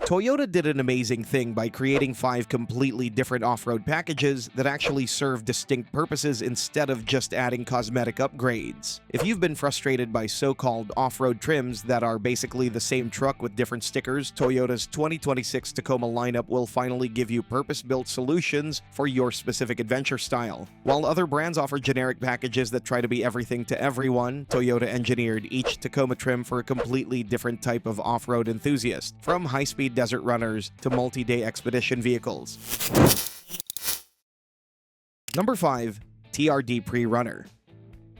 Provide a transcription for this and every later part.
Toyota did an amazing thing by creating 5 completely different off-road packages that actually serve distinct purposes instead of just adding cosmetic upgrades. If you've been frustrated by so-called off-road trims that are basically the same truck with different stickers, Toyota's 2026 Tacoma lineup will finally give you purpose-built solutions for your specific adventure style. While other brands offer generic packages that try to be everything to everyone, Toyota engineered each Tacoma trim for a completely different type of off-road enthusiast, from high-speed desert runners to multi-day expedition vehicles. Number 5. TRD Preerunner.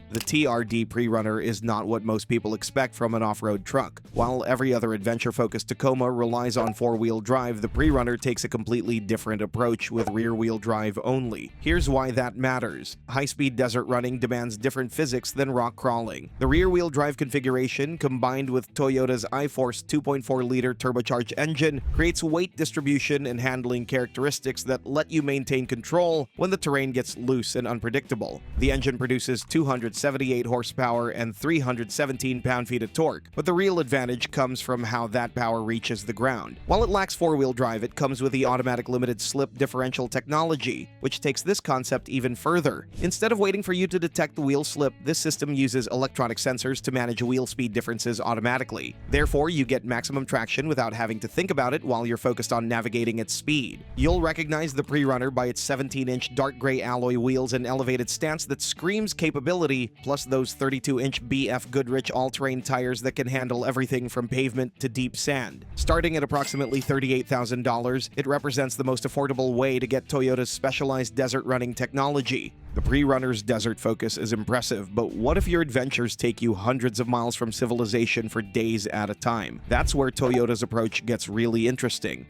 The TRD Preerunner is not what most people expect from an off-road truck. While every other adventure-focused Tacoma relies on 4-wheel drive, the Preerunner takes a completely different approach with rear-wheel drive only. Here's why that matters. High-speed desert running demands different physics than rock crawling. The rear-wheel drive configuration, combined with Toyota's iForce 2.4-liter turbocharged engine, creates weight distribution and handling characteristics that let you maintain control when the terrain gets loose and unpredictable. The engine produces 278 horsepower and 317 pound-feet of torque, but the real advantage comes from how that power reaches the ground. While it lacks 4-wheel drive, it comes with the automatic limited slip differential technology, which takes this concept even further. Instead of waiting for you to detect the wheel slip, this system uses electronic sensors to manage wheel speed differences automatically. Therefore, you get maximum traction without having to think about it while you're focused on navigating its speed. You'll recognize the Preerunner by its 17-inch dark gray alloy wheels and elevated stance that screams capability, plus those 32-inch BF Goodrich all-terrain tires that can handle everything from pavement to deep sand. Starting at approximately $38,000, it represents the most affordable way to get Toyota's specialized desert running technology. The Preerunner's desert focus is impressive, but what if your adventures take you hundreds of miles from civilization for days at a time? That's where Toyota's approach gets really interesting.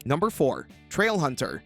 Number 4. Trail Hunter.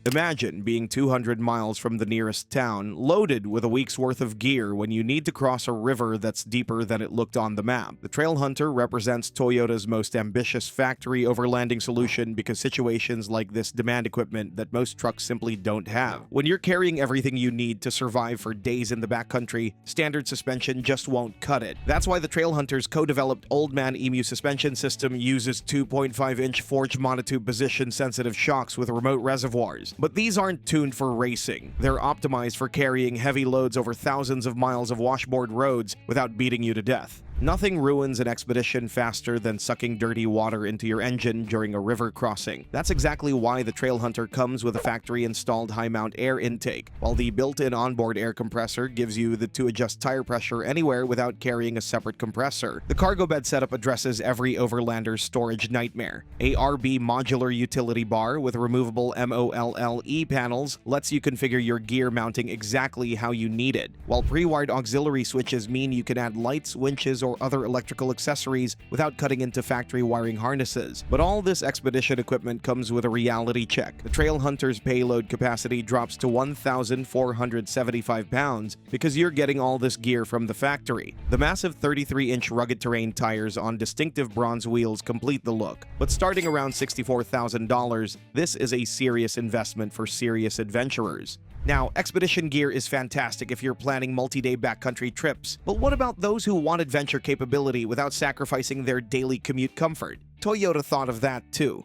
Imagine being 200 miles from the nearest town, loaded with a week's worth of gear when you need to cross a river that's deeper than it looked on the map. The Trail Hunter represents Toyota's most ambitious factory overlanding solution because situations like this demand equipment that most trucks simply don't have. When you're carrying everything you need to survive for days in the backcountry, standard suspension just won't cut it. That's why the Trail Hunter's co-developed Old Man Emu suspension system uses 2.5-inch forged monotube position-sensitive shocks with remote reservoirs. But these aren't tuned for racing. They're optimized for carrying heavy loads over thousands of miles of washboard roads without beating you to death. Nothing ruins an expedition faster than sucking dirty water into your engine during a river crossing. That's exactly why the Trail Hunter comes with a factory-installed high-mount air intake, while the built-in onboard air compressor gives you to adjust tire pressure anywhere without carrying a separate compressor. The cargo bed setup addresses every overlander's storage nightmare. A RB modular utility bar with removable MOLLE panels lets you configure your gear mounting exactly how you need it, while pre-wired auxiliary switches mean you can add lights, winches, or other electrical accessories without cutting into factory wiring harnesses. But all this expedition equipment comes with a reality check. The Trail Hunter's payload capacity drops to 1,475 pounds because you're getting all this gear from the factory. The massive 33-inch rugged terrain tires on distinctive bronze wheels complete the look. But starting around $64,000, this is a serious investment for serious adventurers. Now, expedition gear is fantastic if you're planning multi-day backcountry trips, but what about those who want adventure capability without sacrificing their daily commute comfort? Toyota thought of that too.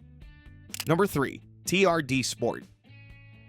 Number 3. TRD Sport.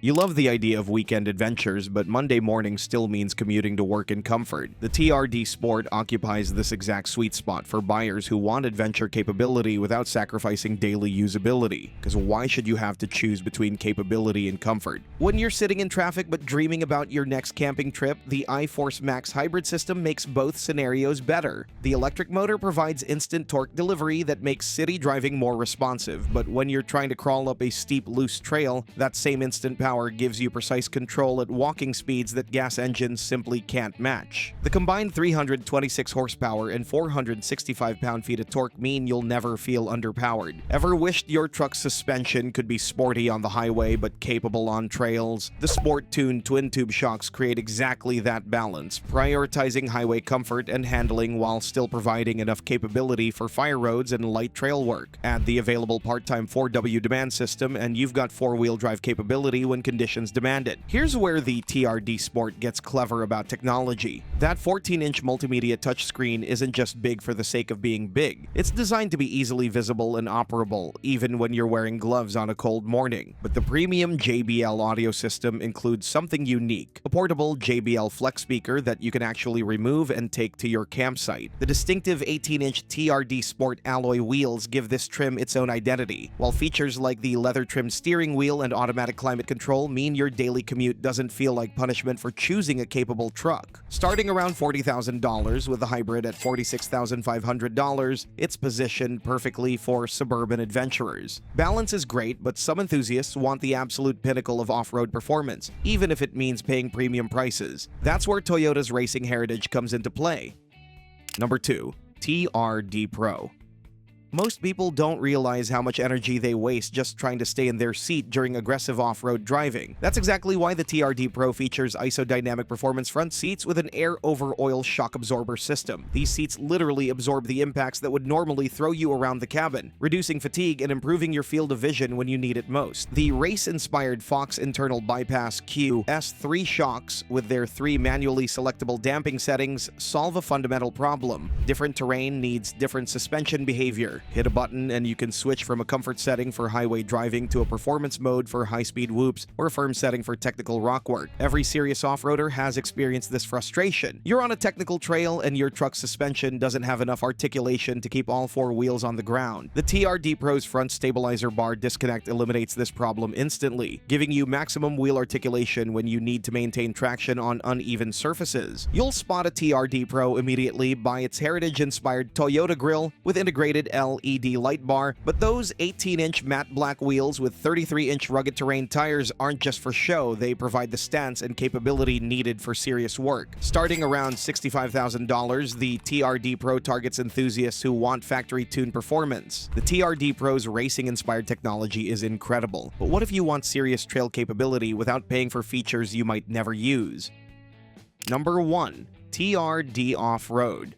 You love the idea of weekend adventures, but Monday morning still means commuting to work in comfort. The TRD Sport occupies this exact sweet spot for buyers who want adventure capability without sacrificing daily usability. Because why should you have to choose between capability and comfort? When you're sitting in traffic but dreaming about your next camping trip, the iForce Max hybrid system makes both scenarios better. The electric motor provides instant torque delivery that makes city driving more responsive, but when you're trying to crawl up a steep, loose trail, that same instant power gives you precise control at walking speeds that gas engines simply can't match. The combined 326 horsepower and 465 pound-feet of torque mean you'll never feel underpowered. Ever wished your truck's suspension could be sporty on the highway but capable on trails? The Sport-tuned twin-tube shocks create exactly that balance, prioritizing highway comfort and handling while still providing enough capability for fire roads and light trail work. Add the available part-time 4W demand system and you've got 4-wheel drive capability when when conditions demand it. Here's where the TRD Sport gets clever about technology. That 14-inch multimedia touchscreen isn't just big for the sake of being big. It's designed to be easily visible and operable, even when you're wearing gloves on a cold morning. But the premium JBL audio system includes something unique, a portable JBL Flex speaker that you can actually remove and take to your campsite. The distinctive 18-inch TRD Sport alloy wheels give this trim its own identity, while features like the leather-trimmed steering wheel and automatic climate control mean your daily commute doesn't feel like punishment for choosing a capable truck. Starting around $40,000 with the hybrid at $46,500, it's positioned perfectly for suburban adventurers. Balance is great, but some enthusiasts want the absolute pinnacle of off-road performance, even if it means paying premium prices. That's where Toyota's racing heritage comes into play. Number 2. TRD Pro. Most people don't realize how much energy they waste just trying to stay in their seat during aggressive off-road driving. That's exactly why the TRD Pro features isodynamic performance front seats with an air-over-oil shock absorber system. These seats literally absorb the impacts that would normally throw you around the cabin, reducing fatigue and improving your field of vision when you need it most. The race-inspired Fox internal bypass QS3 shocks with their 3 manually selectable damping settings solve a fundamental problem. Different terrain needs different suspension behavior. Hit a button and you can switch from a comfort setting for highway driving to a performance mode for high-speed whoops or a firm setting for technical rock work. Every serious off-roader has experienced this frustration. You're on a technical trail and your truck's suspension doesn't have enough articulation to keep all 4 wheels on the ground. The TRD Pro's front stabilizer bar disconnect eliminates this problem instantly, giving you maximum wheel articulation when you need to maintain traction on uneven surfaces. You'll spot a TRD Pro immediately by its heritage-inspired Toyota grille with integrated LED light bar, but those 18-inch matte black wheels with 33-inch rugged terrain tires aren't just for show, they provide the stance and capability needed for serious work. Starting around $65,000, the TRD Pro targets enthusiasts who want factory-tuned performance. The TRD Pro's racing-inspired technology is incredible, but what if you want serious trail capability without paying for features you might never use? Number 1. TRD Off-Road.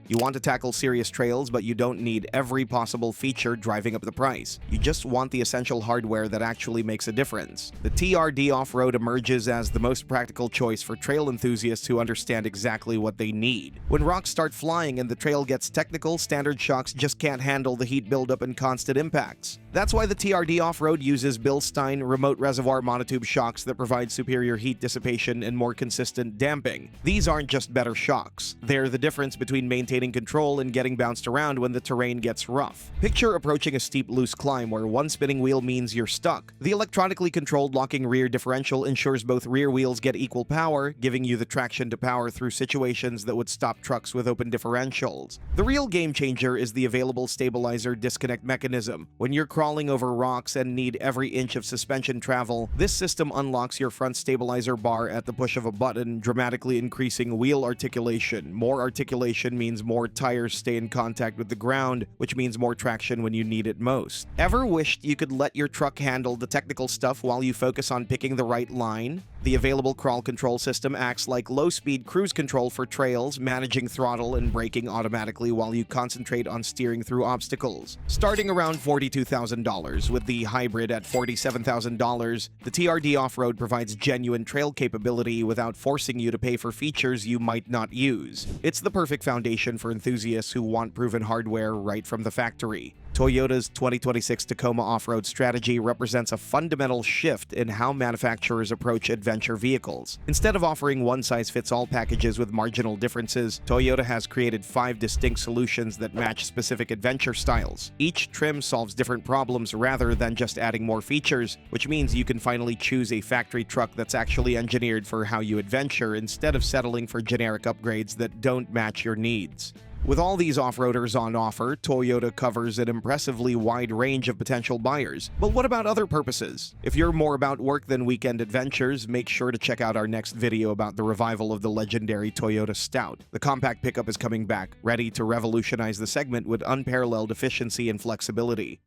You want to tackle serious trails, but you don't need every possible feature driving up the price. You just want the essential hardware that actually makes a difference. The TRD Off-Road emerges as the most practical choice for trail enthusiasts who understand exactly what they need. When rocks start flying and the trail gets technical, standard shocks just can't handle the heat buildup and constant impacts. That's why the TRD Off-Road uses Bilstein remote reservoir monotube shocks that provide superior heat dissipation and more consistent damping. These aren't just better shocks. They're the difference between maintaining control and getting bounced around when the terrain gets rough. Picture approaching a steep loose climb where one spinning wheel means you're stuck. The electronically controlled locking rear differential ensures both rear wheels get equal power, giving you the traction to power through situations that would stop trucks with open differentials. The real game changer is the available stabilizer disconnect mechanism. When you're crawling over rocks and need every inch of suspension travel, this system unlocks your front stabilizer bar at the push of a button, dramatically increasing wheel articulation. More articulation means more tires stay in contact with the ground, which means more traction when you need it most. Ever wished you could let your truck handle the technical stuff while you focus on picking the right line? The available crawl control system acts like low-speed cruise control for trails, managing throttle and braking automatically while you concentrate on steering through obstacles. Starting around $42,000, with the hybrid at $47,000, the TRD Off-Road provides genuine trail capability without forcing you to pay for features you might not use. It's the perfect foundation for enthusiasts who want proven hardware right from the factory. Toyota's 2026 Tacoma off-road strategy represents a fundamental shift in how manufacturers approach adventure vehicles. Instead of offering one-size-fits-all packages with marginal differences, Toyota has created 5 distinct solutions that match specific adventure styles. Each trim solves different problems rather than just adding more features, which means you can finally choose a factory truck that's actually engineered for how you adventure instead of settling for generic upgrades that don't match your needs. With all these off-roaders on offer, Toyota covers an impressively wide range of potential buyers. But what about other purposes? If you're more about work than weekend adventures, make sure to check out our next video about the revival of the legendary Toyota Stout. The compact pickup is coming back, ready to revolutionize the segment with unparalleled efficiency and flexibility.